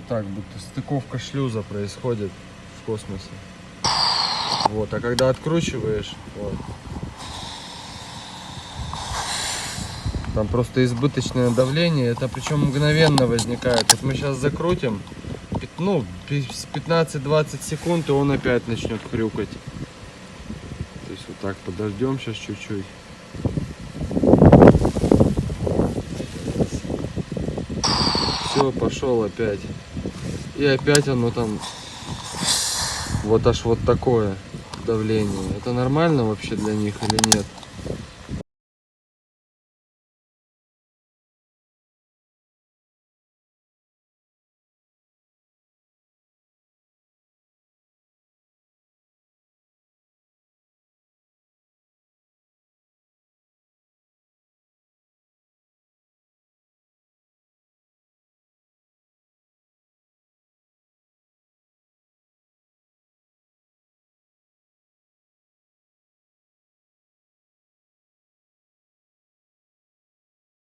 так, будто стыковка шлюза происходит в космосе. Вот, а когда откручиваешь, вот, там просто избыточное давление, это причем мгновенно возникает. Вот мы сейчас закрутим, ну, 15-20 секунд, и он опять начнет хрюкать. То есть вот так подождем сейчас чуть-чуть. Все, пошел опять. И опять оно там вот аж вот такое давление. Это нормально вообще для них или нет?